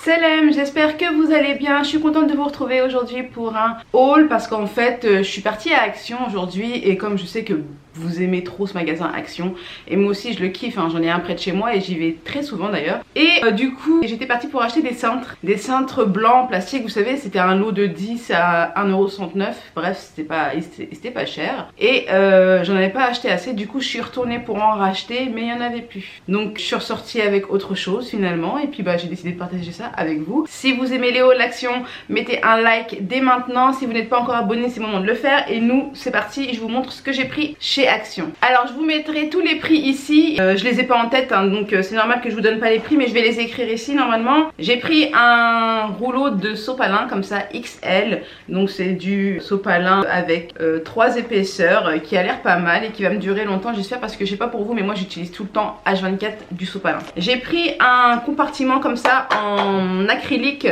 Salam, j'espère que vous allez bien. Je suis contente de vous retrouver aujourd'hui pour un haul parce qu'en fait je suis partie à Action aujourd'hui et comme je sais que vous aimez trop ce magasin Action et moi aussi je le kiffe, hein, j'en ai un près de chez moi et j'y vais très souvent d'ailleurs. Et du coup j'étais partie pour acheter des cintres blancs en plastique, vous savez c'était un lot de 10 à 1,69€, bref c'était pas cher. Et j'en avais pas acheté assez, du coup je suis retournée pour en racheter mais il n'y en avait plus. Donc je suis ressortie avec autre chose finalement et puis bah j'ai décidé de partager ça avec vous. Si vous aimez les hauls Action, mettez un like dès maintenant. Si vous n'êtes pas encore abonné, c'est le moment de le faire. Et nous c'est parti, je vous montre ce que j'ai pris chez Action. Alors je vous mettrai tous les prix ici, je les ai pas en tête hein, donc c'est normal que je vous donne pas les prix mais je vais les écrire ici normalement. J'ai pris un rouleau de sopalin comme ça XL, donc c'est du sopalin avec 3 épaisseurs qui a l'air pas mal et qui va me durer longtemps j'espère, parce que je sais pas pour vous mais moi j'utilise tout le temps H24 du sopalin. J'ai pris un compartiment comme ça en acrylique,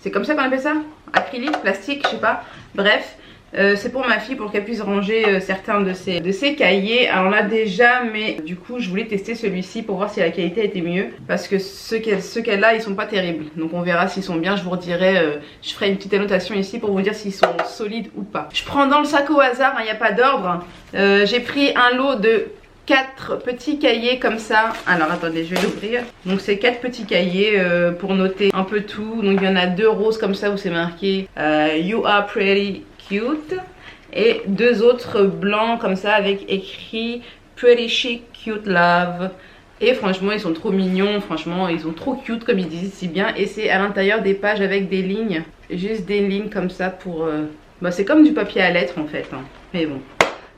c'est comme ça qu'on appelle ça, acrylique, plastique, je sais pas, bref. C'est pour ma fille pour qu'elle puisse ranger certains de ses cahiers. Alors là déjà, mais du coup je voulais tester celui-ci pour voir si la qualité était mieux, parce que ceux qu'elle a ils sont pas terribles, donc on verra s'ils sont bien. Je vous redirai, je ferai une petite annotation ici pour vous dire s'ils sont solides ou pas. Je prends dans le sac au hasard, il n'y a pas d'ordre. J'ai pris un lot de 4 petits cahiers comme ça. Alors attendez, je vais l'ouvrir. Donc c'est 4 petits cahiers pour noter un peu tout. Donc il y en a 2 roses comme ça où c'est marqué You are pretty cute, et 2 autres blancs comme ça avec écrit Pretty chic cute love. Et franchement ils sont trop mignons, franchement ils sont trop cute comme ils disent si bien. Et c'est à l'intérieur des pages avec des lignes, juste des lignes comme ça pour bah, c'est comme du papier à lettres en fait hein. Mais bon,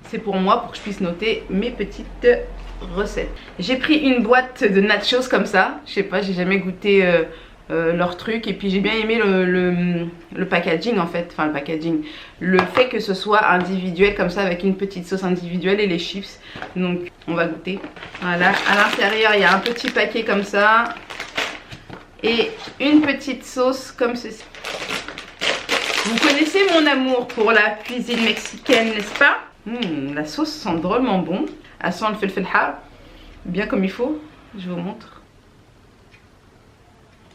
c'est pour moi, pour que je puisse noter mes petites recettes. J'ai pris une boîte de nachos comme ça, je sais pas, j'ai jamais goûté leur truc, et puis j'ai bien aimé le packaging en fait, enfin le packaging, le fait que ce soit individuel comme ça avec une petite sauce individuelle et les chips. Donc on va goûter. Voilà, à l'intérieur il y a un petit paquet comme ça et une petite sauce comme ceci. Vous connaissez mon amour pour la cuisine mexicaine, n'est-ce pas? La sauce sent drôlement bon, elle sent le felfel har bien comme il faut. Je vous montre.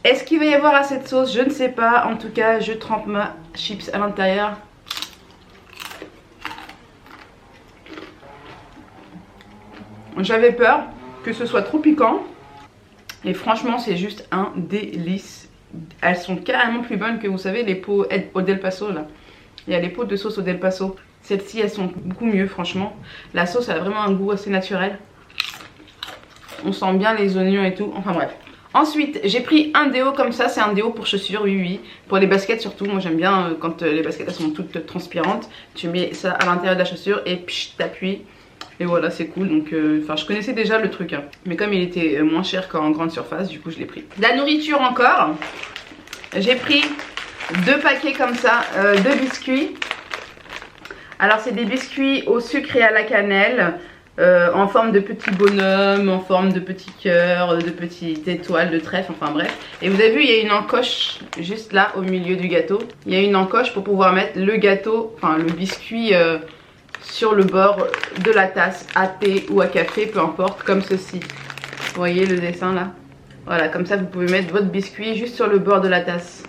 Est-ce qu'il va y avoir assez de sauce? Je ne sais pas. En tout cas, je trempe ma chips à l'intérieur. J'avais peur que ce soit trop piquant. Et franchement, c'est juste un délice. Elles sont carrément plus bonnes que, vous savez, les pots au Del Paso là. Il y a les pots de sauce au Del Paso. Celles-ci, elles sont beaucoup mieux, franchement. La sauce, elle a vraiment un goût assez naturel. On sent bien les oignons et tout. Enfin bref. Ensuite, j'ai pris un déo comme ça, c'est un déo pour chaussures, oui. Pour les baskets surtout, moi j'aime bien quand les baskets elles sont toutes transpirantes. Tu mets ça à l'intérieur de la chaussure et t'appuies. Et voilà, c'est cool. Donc, enfin, je connaissais déjà le truc. Hein. Mais comme il était moins cher qu'en grande surface, du coup je l'ai pris. De la nourriture encore. J'ai pris 2 paquets comme ça, 2 biscuits. Alors c'est des biscuits au sucre et à la cannelle. En forme de petits bonhommes, en forme de petits cœurs, de petites étoiles, de trèfle, enfin bref. Et vous avez vu, il y a une encoche juste là au milieu du gâteau. Il y a une encoche pour pouvoir mettre le gâteau, enfin le biscuit sur le bord de la tasse à thé ou à café, peu importe, comme ceci. Vous voyez le dessin là? Voilà, comme ça vous pouvez mettre votre biscuit juste sur le bord de la tasse.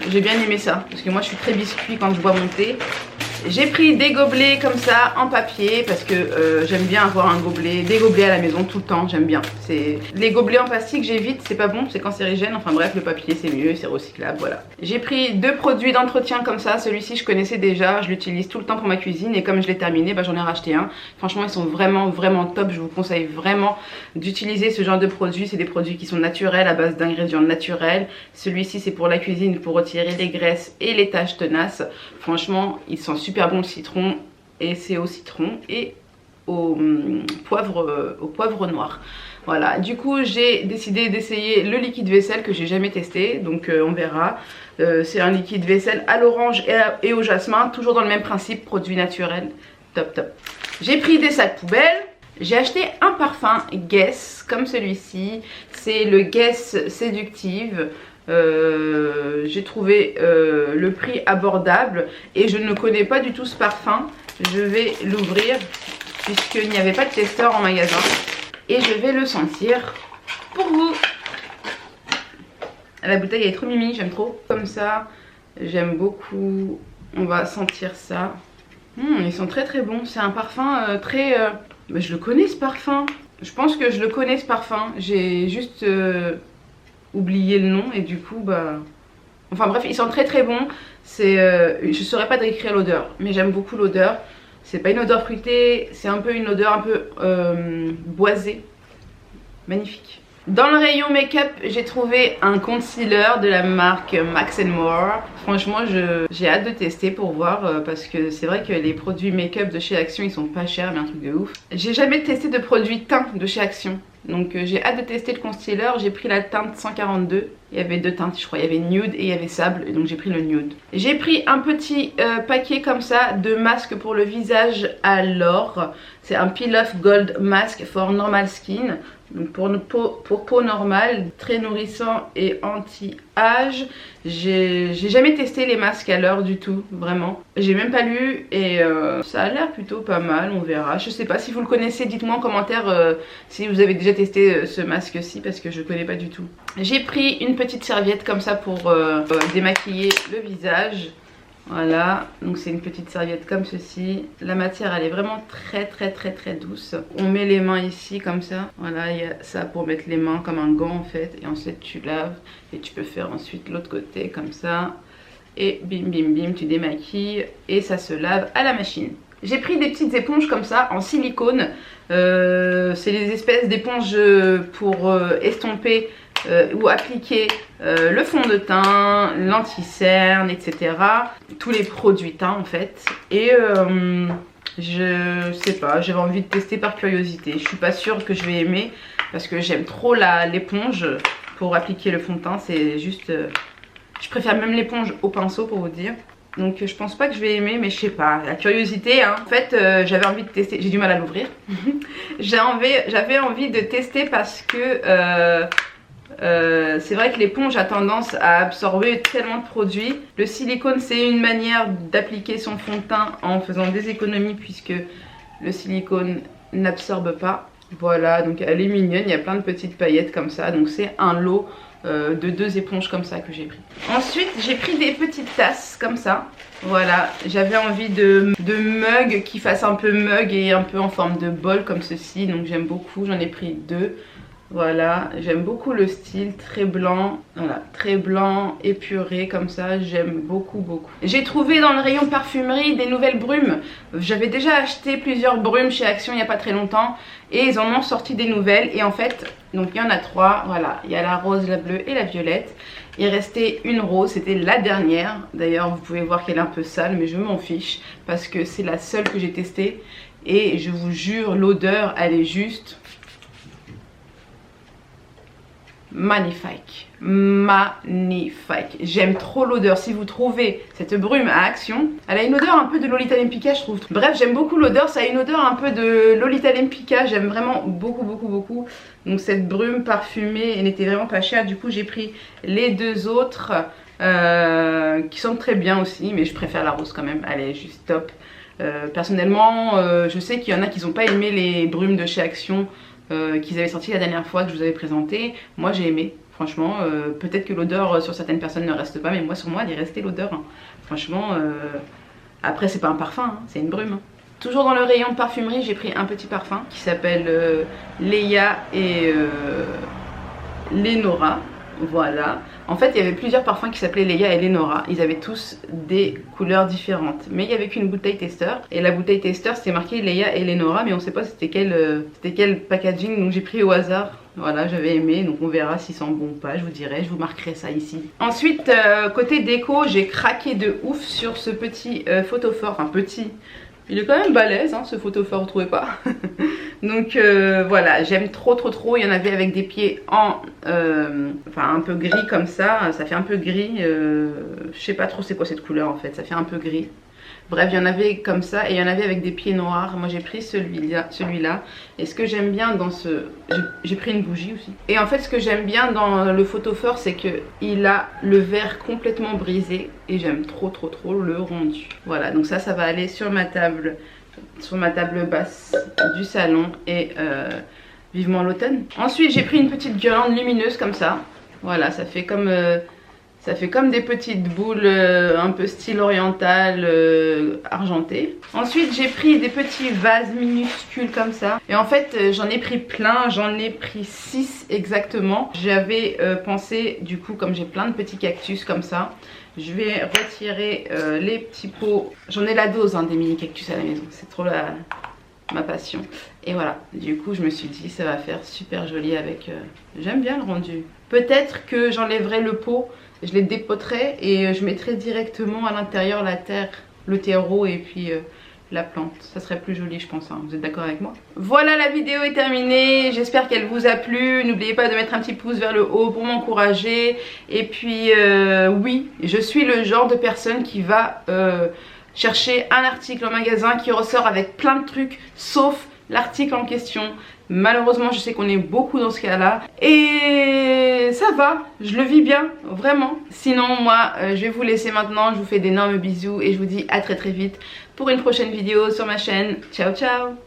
J'ai bien aimé ça, parce que moi je suis très biscuit quand je bois mon thé. J'ai pris des gobelets comme ça en papier parce que j'aime bien avoir des gobelets à la maison tout le temps, j'aime bien. Les gobelets en plastique j'évite, c'est pas bon, c'est cancérigène, enfin bref le papier c'est mieux, c'est recyclable, voilà. J'ai pris 2 produits d'entretien comme ça, celui-ci je connaissais déjà, je l'utilise tout le temps pour ma cuisine et comme je l'ai terminé, bah, j'en ai racheté un. Franchement ils sont vraiment top, je vous conseille vraiment d'utiliser ce genre de produits, c'est des produits qui sont naturels à base d'ingrédients naturels. Celui-ci c'est pour la cuisine, pour retirer les graisses et les taches tenaces. Franchement ils sont super bon le citron, et c'est au citron et au poivre noir. Voilà, du coup j'ai décidé d'essayer le liquide vaisselle que j'ai jamais testé, donc on verra. C'est un liquide vaisselle à l'orange et au jasmin, toujours dans le même principe, produit naturel, top. J'ai pris des sacs poubelles. J'ai acheté un parfum Guess comme celui-ci, c'est le Guess Séductive. J'ai trouvé le prix abordable et je ne connais pas du tout ce parfum. Je vais l'ouvrir puisqu'il n'y avait pas de testeur en magasin et je vais le sentir pour vous. La bouteille elle est trop mimi, j'aime trop. Comme ça, j'aime beaucoup. On va sentir ça. Ils sont très très bons. C'est un parfum très... Bah, je le connais ce parfum. Je pense que je le connais ce parfum. J'ai juste oublié le nom et du coup bah... Enfin bref, ils sont très très bons. Je saurais pas décrire l'odeur, mais j'aime beaucoup l'odeur. C'est pas une odeur fruitée, c'est un peu une odeur un peu boisée. Magnifique. Dans le rayon make-up, j'ai trouvé un concealer de la marque Max More. Franchement, j'ai hâte de tester pour voir parce que c'est vrai que les produits make-up de chez Action, ils sont pas chers, mais un truc de ouf. J'ai jamais testé de produit teint de chez Action. Donc j'ai hâte de tester le concealer. J'ai pris la teinte 142. Il y avait deux teintes, je crois. Il y avait nude et il y avait sable. Et donc j'ai pris le nude. J'ai pris un petit paquet comme ça de masques pour le visage à l'or. C'est un Peel Off Gold Mask for Normal Skin. Donc pour peau normale, très nourrissant et anti-âge. J'ai jamais testé les masques à l'heure du tout, vraiment. J'ai même pas lu et ça a l'air plutôt pas mal, on verra. Je sais pas si vous le connaissez, dites-moi en commentaire si vous avez déjà testé ce masque-ci parce que je connais pas du tout. J'ai pris une petite serviette comme ça pour démaquiller le visage. Voilà, donc c'est une petite serviette comme ceci. La matière elle est vraiment très douce. On met les mains ici comme ça. Voilà, il y a ça pour mettre les mains comme un gant en fait. Et ensuite tu laves et tu peux faire ensuite l'autre côté comme ça. Et bim bim bim, tu démaquilles et ça se lave à la machine. J'ai pris des petites éponges comme ça en silicone. C'est des espèces d'éponges pour estomper ou appliquer le fond de teint, l'anti-cerne, etc. Tous les produits teint en fait. Et je sais pas, j'avais envie de tester par curiosité. Je suis pas sûre que je vais aimer parce que j'aime trop l'éponge pour appliquer le fond de teint. C'est juste... je préfère même l'éponge au pinceau pour vous dire. Donc je pense pas que je vais aimer, mais je sais pas, la curiosité hein. En fait j'avais envie de tester, j'ai du mal à l'ouvrir. J'avais envie de tester parce que c'est vrai que l'éponge a tendance à absorber tellement de produits. Le silicone c'est une manière d'appliquer son fond de teint en faisant des économies puisque le silicone n'absorbe pas. Voilà, donc elle est mignonne, il y a plein de petites paillettes comme ça. Donc c'est un lot de 2 éponges comme ça que j'ai pris. Ensuite j'ai pris des petites tasses comme ça. Voilà, j'avais envie de mugs qui fassent un peu mug et un peu en forme de bol comme ceci. Donc j'aime beaucoup, j'en ai pris 2. Voilà, j'aime beaucoup le style, très blanc, voilà, très blanc, épuré comme ça, j'aime beaucoup. J'ai trouvé dans le rayon parfumerie des nouvelles brumes. J'avais déjà acheté plusieurs brumes chez Action il n'y a pas très longtemps et ils en ont sorti des nouvelles et en fait, donc il y en a 3, voilà, il y a la rose, la bleue et la violette. Il restait une rose, c'était la dernière. D'ailleurs vous pouvez voir qu'elle est un peu sale mais je m'en fiche parce que c'est la seule que j'ai testée et je vous jure l'odeur elle est juste... magnifique, j'aime trop l'odeur. Si vous trouvez cette brume à Action, elle a une odeur un peu de Lolita Lempicka je trouve. Bref j'aime beaucoup l'odeur, ça a une odeur un peu de Lolita Lempicka, j'aime vraiment beaucoup. Donc cette brume parfumée elle n'était vraiment pas chère, du coup j'ai pris les 2 autres qui sont très bien aussi, mais je préfère la rose quand même, elle est juste top. Personnellement je sais qu'il y en a qui n'ont pas aimé les brumes de chez Action qu'ils avaient sorti la dernière fois que je vous avais présenté. Moi j'ai aimé, franchement. Peut-être que l'odeur sur certaines personnes ne reste pas, mais moi sur moi elle est restée l'odeur hein. Franchement après c'est pas un parfum hein, c'est une brume hein. Toujours dans le rayon parfumerie j'ai pris un petit parfum qui s'appelle Leia et Lenora. Voilà, en fait il y avait plusieurs parfums qui s'appelaient Leia et Lenora. Ils avaient tous des couleurs différentes, mais il n'y avait qu'une bouteille testeur. Et la bouteille testeur c'était marqué Leia et Lenora, mais on sait pas c'était quel packaging. Donc j'ai pris au hasard. Voilà, j'avais aimé, donc on verra s'ils sont bons ou pas, je vous dirai, je vous marquerai ça ici. Ensuite côté déco j'ai craqué de ouf sur ce petit photophore, enfin petit. Il est quand même balèze hein, ce photophore, vous trouvez pas? Donc voilà, j'aime trop. Il y en avait avec des pieds en enfin un peu gris comme ça fait un peu gris. Je sais pas trop c'est quoi cette couleur en fait, ça fait un peu gris. Bref, il y en avait comme ça et il y en avait avec des pieds noirs. Moi j'ai pris celui-là. Et ce que j'aime bien dans ce... J'ai pris une bougie aussi. Et en fait ce que j'aime bien dans le photophore c'est que il a le verre complètement brisé. Et j'aime trop le rendu. Voilà, donc ça va aller sur ma table basse du salon. Et vivement l'automne. Ensuite j'ai pris une petite guirlande lumineuse comme ça. Voilà, ça fait comme des petites boules un peu style oriental argenté. Ensuite j'ai pris des petits vases minuscules comme ça. Et en fait j'en ai pris plein, j'en ai pris 6 exactement. J'avais pensé du coup, comme j'ai plein de petits cactus comme ça, je vais retirer les petits pots. J'en ai la dose hein, des mini cactus à la maison, c'est trop ma passion. Et voilà, du coup je me suis dit ça va faire super joli avec... J'aime bien le rendu. Peut-être que j'enlèverai le pot, je les dépoterai et je mettrai directement à l'intérieur la terre, le terreau et puis la plante. Ça serait plus joli je pense, hein. Vous êtes d'accord avec moi? Voilà, la vidéo est terminée, j'espère qu'elle vous a plu. N'oubliez pas de mettre un petit pouce vers le haut pour m'encourager. Et puis oui, je suis le genre de personne qui va chercher un article en magasin qui ressort avec plein de trucs sauf l'article en question. Malheureusement je sais qu'on est beaucoup dans ce cas là et ça va, je le vis bien, vraiment. Sinon moi je vais vous laisser maintenant, je vous fais d'énormes bisous et je vous dis à très vite pour une prochaine vidéo sur ma chaîne. Ciao ciao.